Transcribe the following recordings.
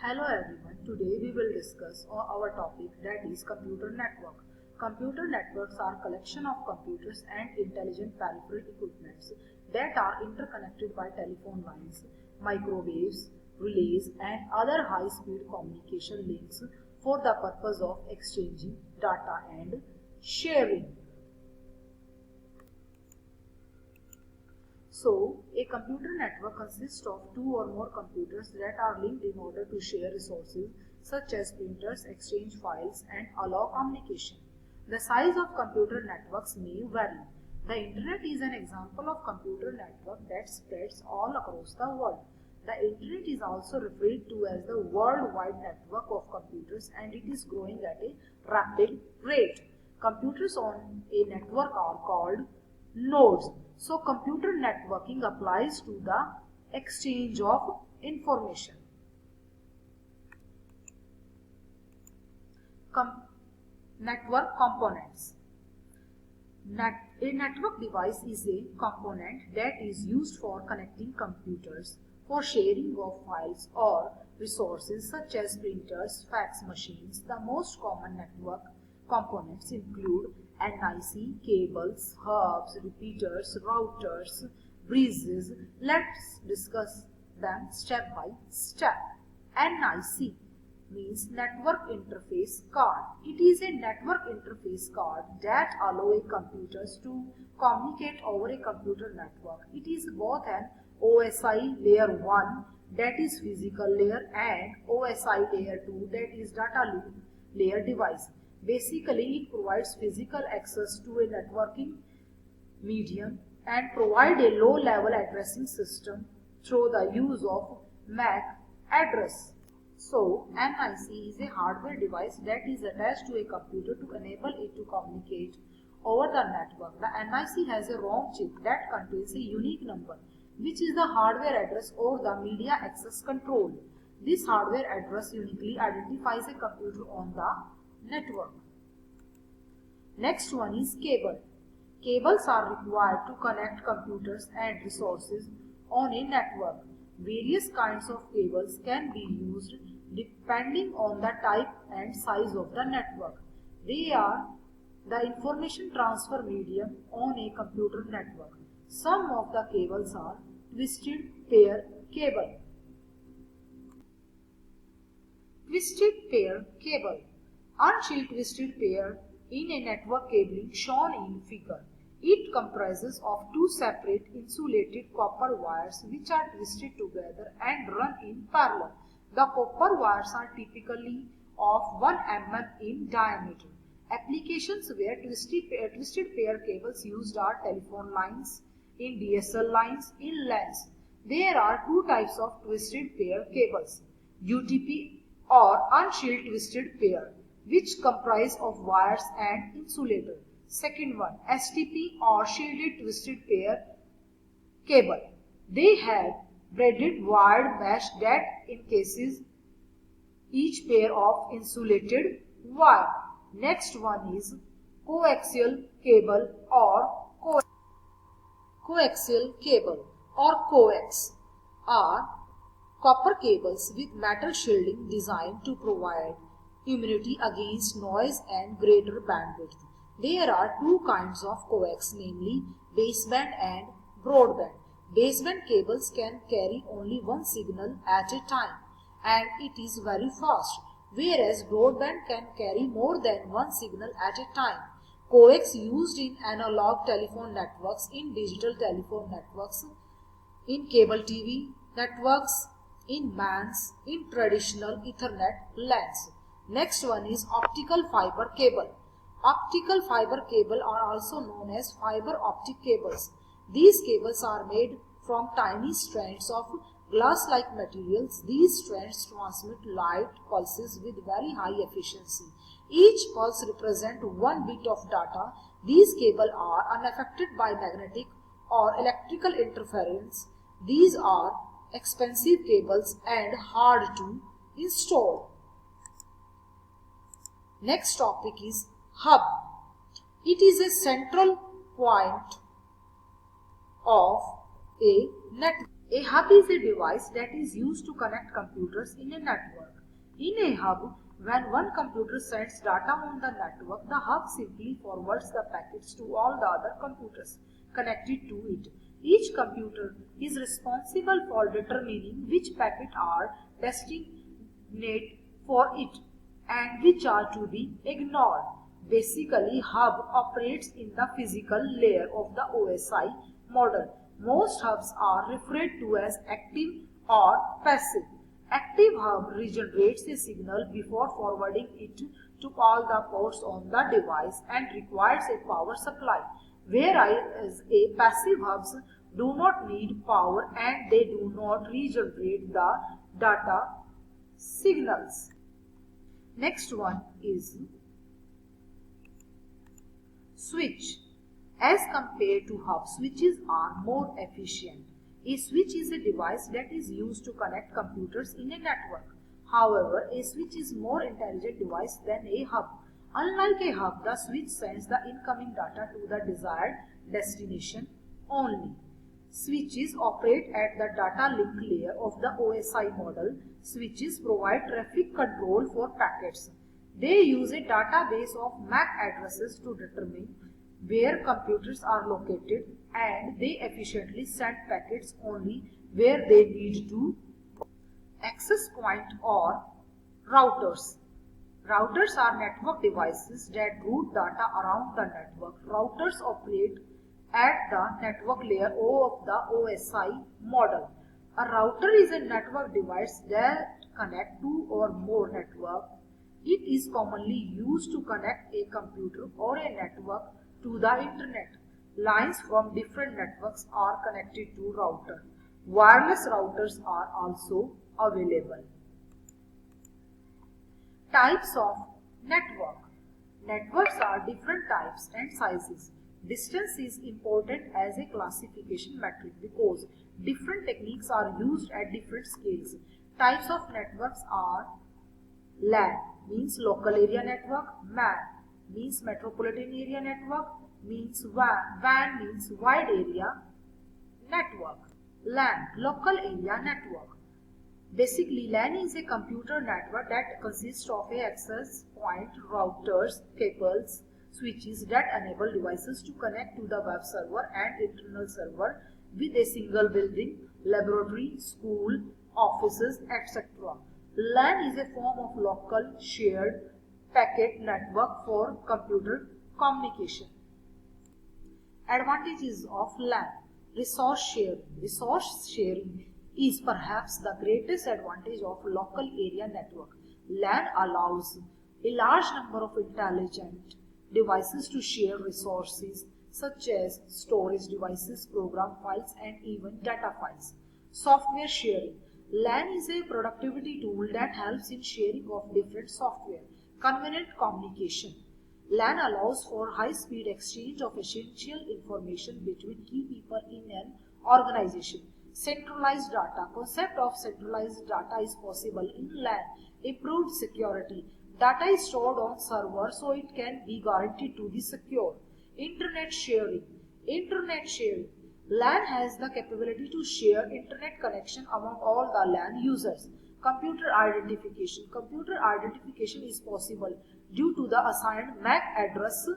Hello everyone, today we will discuss our topic, that is computer network. Computer networks are collection of computers and intelligent peripheral equipments that are interconnected by telephone lines, microwaves, relays and other high-speed communication links for the purpose of exchanging data and sharing. So, a computer network consists of two or more computers that are linked in order to share resources such as printers, exchange files, and allow communication. The size of computer networks may vary. The Internet is an example of computer network that spreads all across the world. The Internet is also referred to as the worldwide network of computers, and it is growing at a rapid rate. Computers on a network are called nodes. So computer networking applies to the exchange of information. Network components. A network device is a component that is used for connecting computers for sharing of files or resources such as printers, fax machines. The most common network components include NIC, cables, hubs, repeaters, routers, bridges. Let's discuss them step by step. NIC means Network Interface Card. It is a network interface card that allows computers to communicate over a computer network. It is both an OSI layer 1, that is physical layer, and OSI layer 2, that is data layer device. Basically, it provides physical access to a networking medium and provide a low-level addressing system through the use of MAC address. So, NIC is a hardware device that is attached to a computer to enable it to communicate over the network. The NIC has a ROM chip that contains a unique number, which is the hardware address or the media access control. This hardware address uniquely identifies a computer on the network. Next one is cable. Cables are required to connect computers and resources on a network. Various kinds of cables can be used depending on the type and size of the network. They are the information transfer medium on a computer network. Some of the cables are twisted pair cable. Twisted pair cable. Unshielded twisted pair in a network cabling shown in figure. It comprises of two separate insulated copper wires which are twisted together and run in parallel. The copper wires are typically of 1 mm in diameter. Applications where twisted pair cables used are telephone lines, in DSL lines, in LANs. There are two types of twisted pair cables, UTP or unshielded twisted pair, which comprise of wires and insulator. Second one, STP or shielded twisted pair cable. They have braided wired mesh that encases each pair of insulated wire. Next one is coaxial cable or coaxial cable or coax are copper cables with metal shielding designed to provide immunity against noise and greater bandwidth. There are two kinds of coax, namely baseband and broadband. Baseband cables can carry only one signal at a time and it is very fast, whereas broadband can carry more than one signal at a time. Coax used in analog telephone networks, in digital telephone networks, in cable TV networks, in MANs, in traditional Ethernet LANs. Next one is optical fiber cable. Optical fiber cable are also known as fiber optic cables. These cables are made from tiny strands of glass-like materials. These strands transmit light pulses with very high efficiency. Each pulse represents 1 bit of data. These cables are unaffected by magnetic or electrical interference. These are expensive cables and hard to install. Next topic is hub. It is a central point of a network. A hub is a device that is used to connect computers in a network. In a hub, when one computer sends data on the network, the hub simply forwards the packets to all the other computers connected to it. Each computer is responsible for determining which packets are destined for it and which are to be ignored. Basically, hub operates in the physical layer of the OSI model. Most hubs are referred to as active or passive. Active hub regenerates a signal before forwarding it to all the ports on the device and requires a power supply, whereas a passive hubs do not need power and they do not regenerate the data signals. Next one is switch. As compared to hub, switches are more efficient. A switch is a device that is used to connect computers in a network. However, a switch is more intelligent device than a hub. Unlike a hub, the switch sends the incoming data to the desired destination only. Switches operate at the data link layer of the OSI model. Switches provide traffic control for packets. They use a database of MAC addresses to determine where computers are located, and they efficiently send packets only where they need to. Access point or routers. Routers are network devices that route data around the network. Routers operate at the network layer of the OSI model. A router is a network device that connects two or more networks. It is commonly used to connect a computer or a network to the internet. Lines from different networks are connected to router. Wireless routers are also available. Types of network. Networks are different types and sizes. Distance is important as a classification metric because different techniques are used at different scales. Types of networks are LAN means local area network, MAN means metropolitan area network, means WAN means wide area network. LAN, local area network. Basically, LAN is a computer network that consists of a access point, routers, cables, switches that enable devices to connect to the web server and internal server with a single building, laboratory, school, offices, etc. LAN is a form of local shared packet network for computer communication. Advantages of LAN. Resource sharing. Resource sharing is perhaps the greatest advantage of local area network. LAN allows a large number of intelligent devices to share resources such as storage devices, program files, and even data files. Software sharing. LAN is a productivity tool that helps in sharing of different software. Convenient communication. LAN allows for high-speed exchange of essential information between key people in an organization. Centralized data. Concept of centralized data is possible in LAN. Improved security. Data is stored on server so it can be guaranteed to be secure. Internet sharing. Internet sharing. LAN has the capability to share internet connection among all the LAN users. Computer identification. Computer identification is possible due to the assigned MAC address.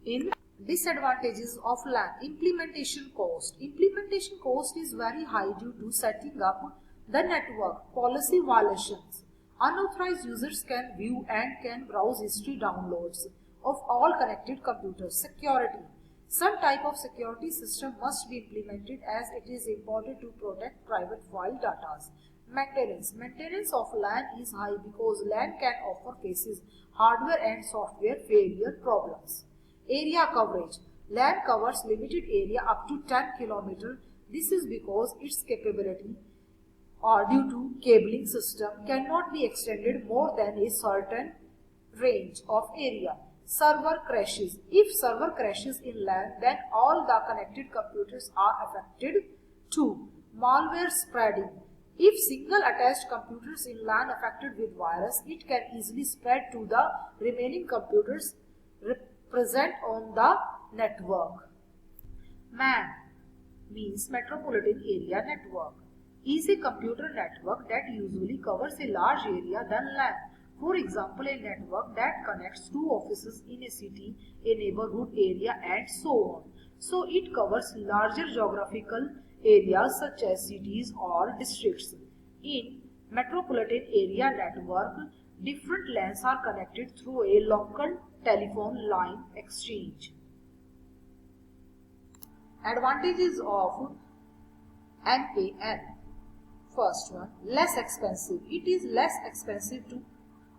In disadvantages of LAN. Implementation cost. Implementation cost is very high due to setting up the network. Policy violations. Unauthorized users can view and can browse history downloads of all connected computers. Security. Some type of security system must be implemented as it is important to protect private file data. Maintenance. Maintenance of LAN is high because LAN can often faces hardware and software failure problems. Area coverage. LAN covers limited area up to 10 km. This is because its capability or due to cabling system cannot be extended more than a certain range of area. Server crashes. If server crashes in LAN, then all the connected computers are affected too. Malware spreading. If single attached computers in LAN affected with virus, it can easily spread to the remaining computers present on the network. MAN. means metropolitan area network. Is a computer network that usually covers a large area than LAN. For example, a network that connects two offices in a city, a neighborhood area, and so on. So it covers larger geographical areas such as cities or districts. In metropolitan area network, different LANs are connected through a local telephone line exchange. Advantages of MAN. First one, less expensive. It is less expensive to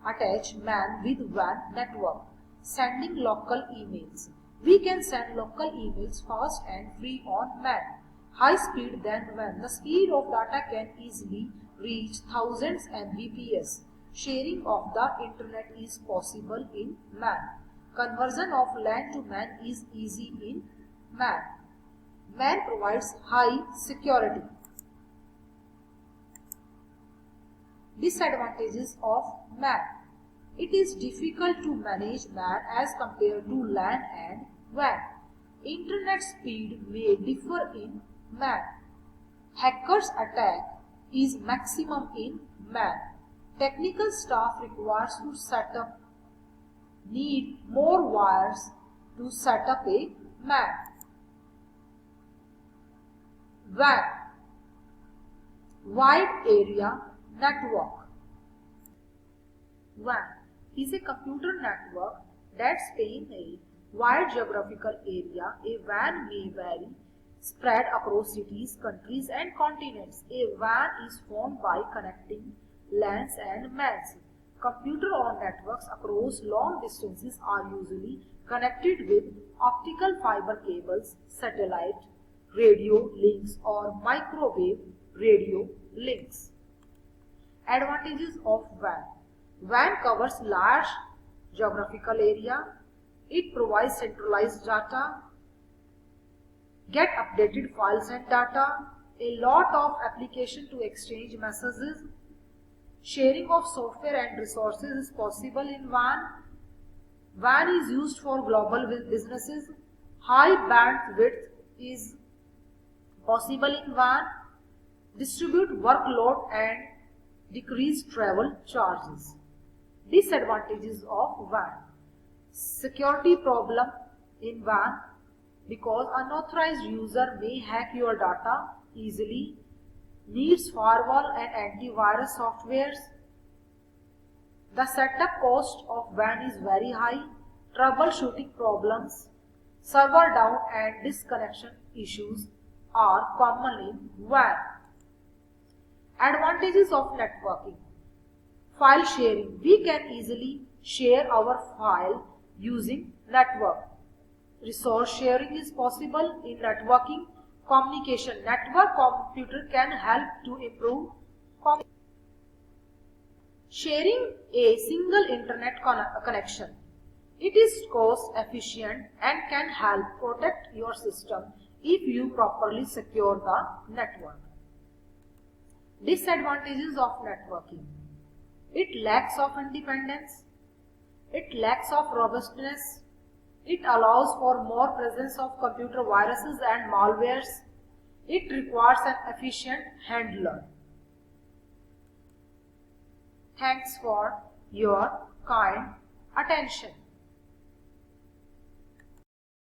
attach MAN with WAN network. Sending local emails. We can send local emails fast and free on MAN. High speed than WAN. The speed of data can easily reach thousands Mbps. Sharing of the internet is possible in MAN. Conversion of LAN to MAN is easy in MAN. MAN provides high security. Disadvantages of MAN. It is difficult to manage MAN as compared to LAN and WAN. Internet speed may differ in MAN. Hackers attack is maximum in MAN. Technical staff requires to set up need more wires to set up a MAN. WAN, wide area network. WAN is a computer network that spans a wide geographical area. A WAN may vary, spread across cities, countries, and continents. A WAN is formed by connecting LANs and MANs. Computer or networks across long distances are usually connected with optical fiber cables, satellite radio links, or microwave radio links. Advantages of WAN. WAN covers large geographical area. It provides centralized data, get updated files and data, a lot of application to exchange messages. Sharing of software and resources is possible in WAN. WAN is used for global businesses. High bandwidth is possible in WAN. Distribute workload and decrease travel charges. Disadvantages of WAN. Security problem in WAN because unauthorized user may hack your data easily. Needs firewall and antivirus softwares. The setup cost of WAN is very high. Troubleshooting problems, server down and disconnection issues are common in WAN. Advantages of networking. File sharing. We can easily share our file using network. Resource sharing is possible in networking. Communication. Network computer can help to improve communication. Sharing a single internet connection. It is cost efficient and can help protect your system if you properly secure the network. Disadvantages of networking. It lacks of independence. It lacks of robustness. It allows for more presence of computer viruses and malwares. It requires an efficient handler. Thanks for your kind attention.